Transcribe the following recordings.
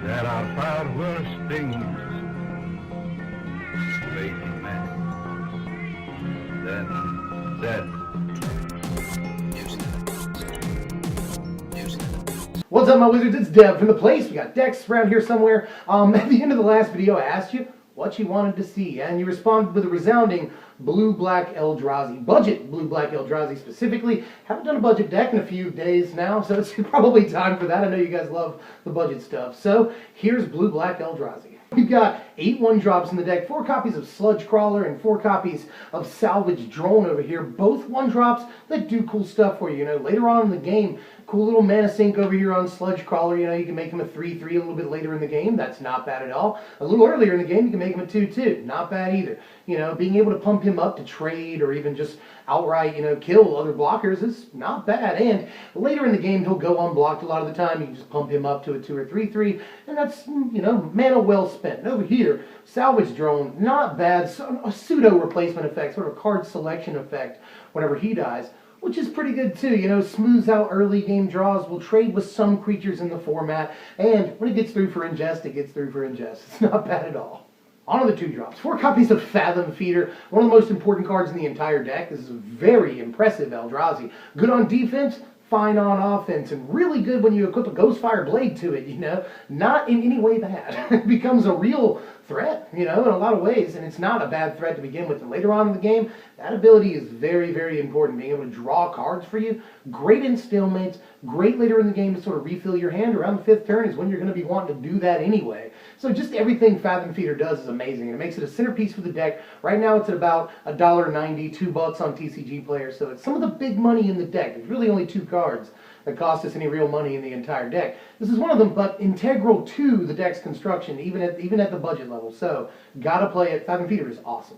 There are far worse things awaiting men than death. What's up, my wizards? It's Dev from the place. We got decks around here somewhere. At the end of the last video, I asked you what you wanted to see, and you responded with a resounding blue-black Eldrazi. Budget blue-black Eldrazi specifically. Haven't done a budget deck in a few days now, so it's probably time for that. I know you guys love the budget stuff. So here's blue-black Eldrazi. We've got 8 1-drops in the deck, 4 copies of Sludge Crawler, and 4 copies of Salvage Drone over here. Both 1-drops that do cool stuff for you. You know, later on in the game, cool little mana sink over here on Sludge Crawler. You know, you can make him a 3/3 a little bit later in the game. That's not bad at all. A little earlier in the game, you can make him a 2/2. Not bad either. You know, being able to pump him up to trade or even just outright, you know, kill other blockers is not bad. And later in the game, he'll go unblocked a lot of the time. You can just pump him up to a 2 or 3/3, and that's, you know, mana well spent. And over here, Salvage Drone, not bad. So, a pseudo replacement effect, sort of card selection effect whenever he dies, which is pretty good too. You know, smooths out early game draws, will trade with some creatures in the format, and when it gets through for Ingest, it gets through for Ingest. It's not bad at all. On to the 2-drops. 4 copies of Fathom Feeder, one of the most important cards in the entire deck. This is a very impressive Eldrazi. Good on defense, fine on offense, and really good when you equip a Ghostfire Blade to it, you know. Not in any way bad. It becomes a real threat, you know, in a lot of ways, and it's not a bad threat to begin with. And later on in the game, that ability is very, very important. Being able to draw cards for you, great in stalemates, great later in the game to sort of refill your hand. Around the 5th turn is when you're going to be wanting to do that anyway. So just everything Fathom Feeder does is amazing, and it makes it a centerpiece for the deck. Right now it's at about $1.90, $2 on TCG Player, so it's some of the big money in the deck. There's really only 2 cards that cost us any real money in the entire deck. This is one of them, but integral to the deck's construction, even at the budget level. So, gotta play it. Fathom Feeder is awesome.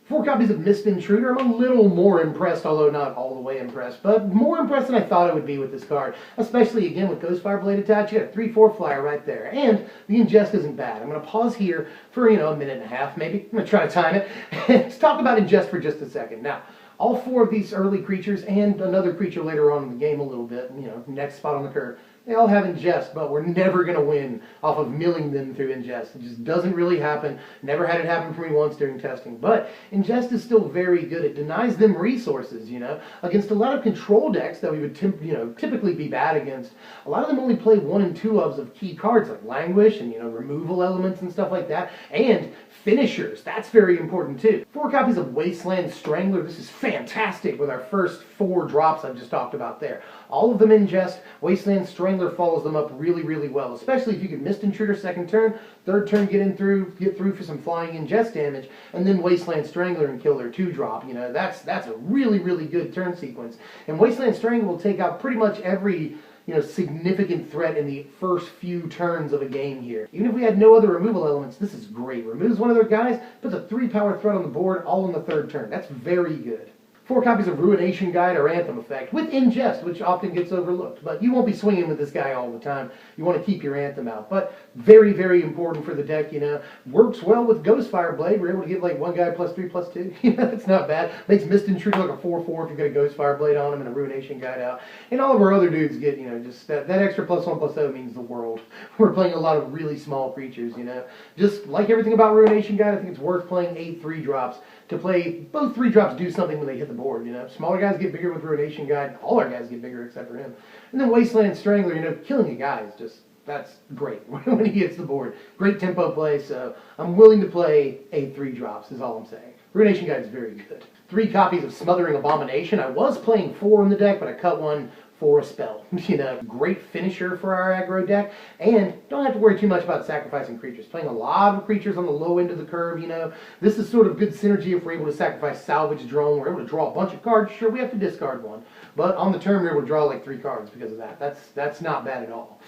4 copies of Mist Intruder. I'm a little more impressed, although not all the way impressed, but more impressed than I thought I would be with this card. Especially, again, with Ghostfire Blade attached. You got a 3/4 flyer right there. And the Ingest isn't bad. I'm going to pause here for, you know, a minute and a half, maybe. I'm going to try to time it. Let's talk about Ingest for just a second. Now, all 4 of these early creatures, and another creature later on in the game a little bit, you know, next spot on the curve, they all have Ingest, but we're never going to win off of milling them through Ingest. It just doesn't really happen. Never had it happen for me once during testing. But Ingest is still very good. It denies them resources, you know. Against a lot of control decks that we would typically be bad against, a lot of them only play 1 and 2-ofs of key cards like Languish and, you know, removal elements and stuff like that. And finishers. That's very important too. 4 copies of Wasteland Strangler. This is fantastic with our first 4 drops I've just talked about there. All of them Ingest. Wasteland Strangler follows them up really, really well, especially if you can Mist Intruder 2nd turn, 3rd turn get through for some flying Ingest damage, and then Wasteland Strangler and kill their 2-drop. You know, that's a really, really good turn sequence. And Wasteland Strangler will take out pretty much every, you know, significant threat in the first few turns of a game here. Even if we had no other removal elements, this is great. Removes one of their guys, puts a 3-power threat on the board, all on the 3rd turn. That's very good. 4 copies of Ruination Guide or Anthem Effect with Ingest, which often gets overlooked. But you won't be swinging with this guy all the time. You want to keep your Anthem out. But very, very important for the deck, you know. Works well with Ghostfire Blade. We're able to give like one guy +3/+2. You know, that's not bad. Makes Mist Intruder like a 4/4 if you've got a Ghostfire Blade on him and a Ruination Guide out. And all of our other dudes get, you know, just that extra +1/+0 means the world. We're playing a lot of really small creatures, you know. Just like everything about Ruination Guide, I think it's worth playing 8 3-drops to play. Both 3-drops do something when they hit the board, you know. Smaller guys get bigger with Ruination Guide. All our guys get bigger except for him. And then Wasteland Strangler, you know, killing a guy is just, that's great when he hits the board. Great tempo play, so I'm willing to play 8 3-drops is all I'm saying. Ruination Guide is very good. 3 copies of Smothering Abomination. I was playing 4 in the deck, but I cut one for a spell. You know, great finisher for our aggro deck, and don't have to worry too much about sacrificing creatures. Playing a lot of creatures on the low end of the curve, you know. This is sort of good synergy if we're able to sacrifice Salvage Drone. We're able to draw a bunch of cards. Sure, we have to discard one, but on the turn we're able to draw like 3 cards because of that. That's not bad at all.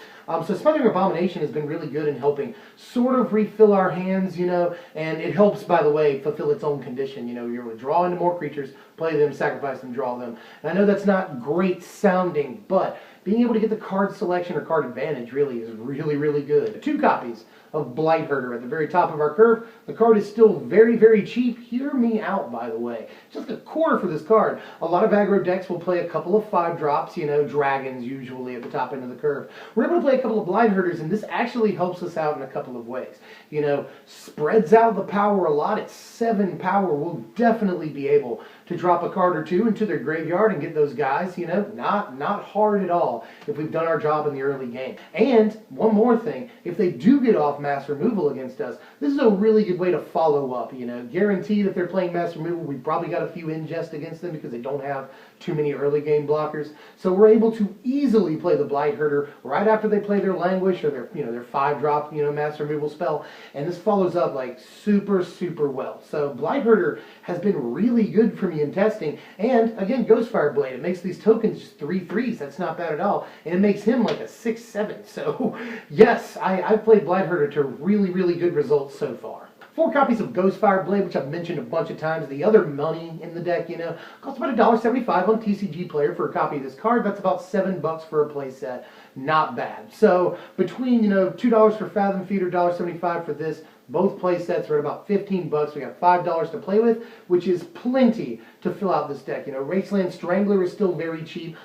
So Smothering Abomination has been really good in helping sort of refill our hands, you know, and it helps, by the way, fulfill its own condition. You know, you're able to draw into more creatures, play them, sacrifice them, draw them. And I know that's not great sounding, but being able to get the card selection or card advantage really is really, really good. 2 copies of Blight Herder at the very top of our curve. The card is still very, very cheap. Hear me out, by the way. Just a quarter for this card. A lot of aggro decks will play a couple of 5-drops, you know, dragons usually at the top end of the curve. We're able to play a couple of Blight Herders, and this actually helps us out in a couple of ways. You know, spreads out the power a lot. At 7 power, we'll definitely be able to drop a card or 2 into their graveyard and get those guys, you know, not hard at all if we've done our job in the early game. And one more thing, if they do get off mass removal against us, this is a really good way to follow up, you know. Guaranteed if they're playing mass removal, we've probably got a few ingest against them because they don't have too many early game blockers. So we're able to easily play the Blight Herder right after they play their Languish or their, you know, their 5-drop, you know, mass removal spell. And this follows up like super, super well. So Blight Herder has been really good for me in testing. And again, Ghostfire Blade, it makes these tokens just 3/3s. That's not bad at all. And it makes him like a 6/7. So yes, I've played Blight Herder to really, really good results so far. 4 copies of Ghostfire Blade, which I've mentioned a bunch of times. The other money in the deck, you know, costs about $1.75 on TCG Player for a copy of this card. That's about $7 for a playset. Not bad. So between, you know, $2 for Fathom Feeder, $1.75 for this, both play sets are at about $15. We got $5 to play with, which is plenty to fill out this deck. You know, Wasteland Strangler is still very cheap.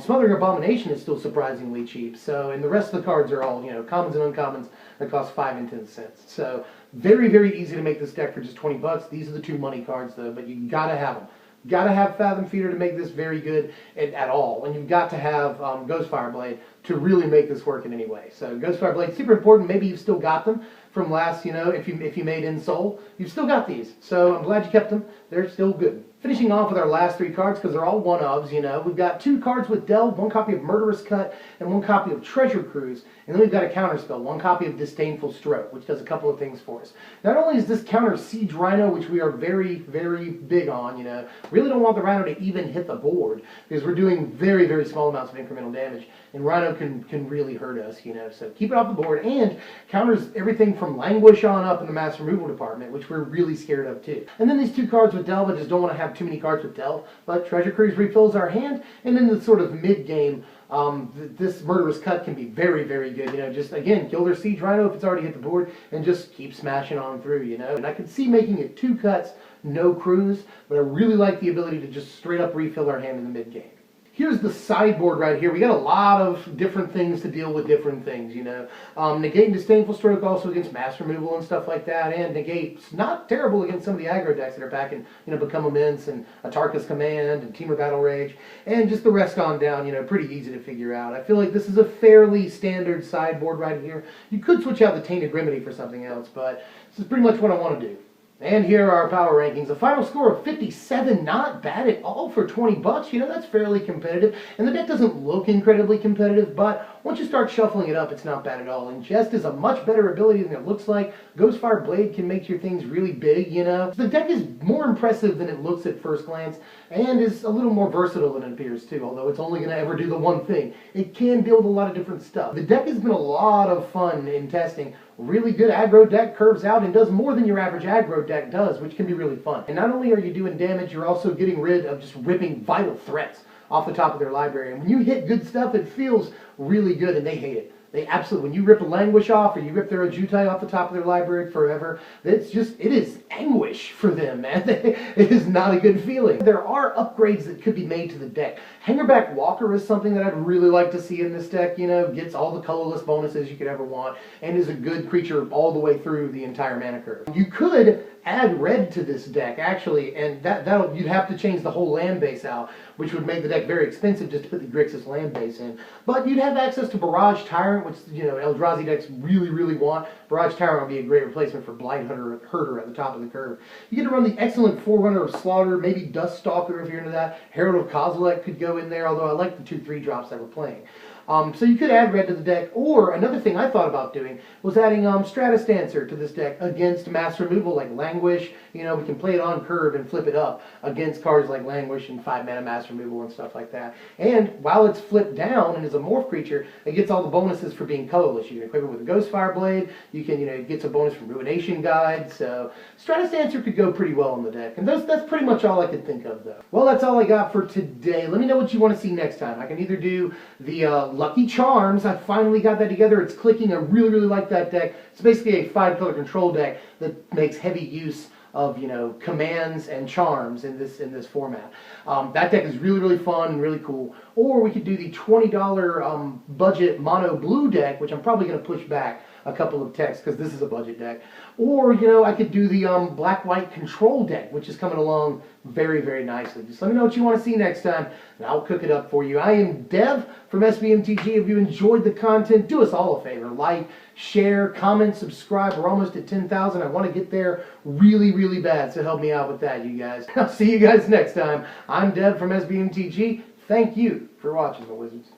Smothering Abomination is still surprisingly cheap. So, and the rest of the cards are all, you know, commons and uncommons that cost 5 and 10 cents. So, very, very easy to make this deck for just $20. These are the 2 money cards, though, but you gotta have them. Got to have Fathom Feeder to make this very good at all. And you've got to have Ghostfire Blade to really make this work in any way. So Ghostfire Blade, super important. Maybe you've still got them from last, you know, if you made In Soul. You've still got these. So I'm glad you kept them. They're still good. Finishing off with our last 3 cards, because they're all one-ofs, you know. We've got 2 cards with Delve, 1 copy of Murderous Cut, and 1 copy of Treasure Cruise. And then we've got a counterspell, 1 copy of Disdainful Stroke, which does a couple of things for us. Not only is this counter Siege Rhino, which we are very, very big on, you know. Really don't want the Rhino to even hit the board, because we're doing very, very small amounts of incremental damage. And Rhino can really hurt us, you know. So keep it off the board, and counters everything from Languish on up in the mass removal department, which we're really scared of too. And then these 2 cards with Delve, I just don't want to have too many cards with Delve, but Treasure Cruise refills our hand, and then the sort of mid-game, this Murderous Cut can be very, very good, you know, just, again, kill their Siege Rhino if it's already hit the board, and just keep smashing on through, you know. And I could see making it 2 cuts, no cruise, but I really like the ability to just straight up refill our hand in the mid-game. Here's the sideboard right here. We got a lot of different things to deal with different things, you know. Negate and Disdainful Stroke also against mass removal and stuff like that. And Negate's not terrible against some of the aggro decks that are packing, you know, Become Immense and Atarka's Command and Temur Battle Rage. And just the rest on down, you know, pretty easy to figure out. I feel like this is a fairly standard sideboard right here. You could switch out the Tainted Remedy for something else, but this is pretty much what I want to do. And here are our power rankings. A final score of 57, not bad at all for $20. You know, that's fairly competitive. And the deck doesn't look incredibly competitive, but once you start shuffling it up, it's not bad at all. Ingest is a much better ability than it looks like. Ghostfire Blade can make your things really big, you know. The deck is more impressive than it looks at first glance, and is a little more versatile than it appears too, although it's only going to ever do the one thing. It can build a lot of different stuff. The deck has been a lot of fun in testing. Really good aggro deck, curves out and does more than your average aggro deck does, which can be really fun. And not only are you doing damage, you're also getting rid of just ripping vital threats off the top of their library. And when you hit good stuff, it feels really good, and they hate it. They absolutely, when you rip a Languish off or you rip their Ajutai off the top of their library forever, it's just, it is anguish for them, man. It is not a good feeling. There are upgrades that could be made to the deck. Hangerback Walker is something that I'd really like to see in this deck, you know, gets all the colorless bonuses you could ever want, and is a good creature all the way through the entire mana curve. You could add red to this deck, actually, and that'll, you'd have to change the whole land base out, which would make the deck very expensive just to put the Grixis land base in. But you'd have access to Barrage Tyrant, which, you know, Eldrazi decks really, really want. Barrage Tyrant would be a great replacement for Blight Herder at the top of the curve. You get to run the excellent Forerunner of Slaughter, maybe Dust Stalker if you're into that. Herald of Kozilek could go in there, although I like the 2/3 drops that we're playing. So you could add red to the deck, or another thing I thought about doing was adding Stratus Dancer to this deck against mass removal like Languish. You know, we can play it on curve and flip it up against cards like Languish and 5-mana mass removal and stuff like that. And while it's flipped down and is a morph creature, it gets all the bonuses for being colorless. You can equip it with a Ghostfire Blade. You can, you know, it gets a bonus from Ruination Guide. So Stratus Dancer could go pretty well in the deck. And that's pretty much all I could think of, though. Well, that's all I got for today. Let me know what you want to see next time. I can either do the Lucky Charms. I finally got that together. It's clicking. I really, really like that deck. It's basically a 5-color control deck that makes heavy use of, you know, commands and charms in this format. That deck is really, really fun and really cool. Or we could do the $20 budget mono blue deck, which I'm probably going to push back a couple of techs because this is a budget deck. Or, you know, I could do the black-white control deck, which is coming along very, very nicely. Just let me know what you want to see next time, and I'll cook it up for you. I am Dev from SBMTG. If you enjoyed the content, do us all a favor. Like, share, comment, subscribe. We're almost at 10,000. I want to get there really, really bad, so help me out with that, you guys. I'll see you guys next time. I'm Dev from SBMTG. Thank you for watching, my wizards.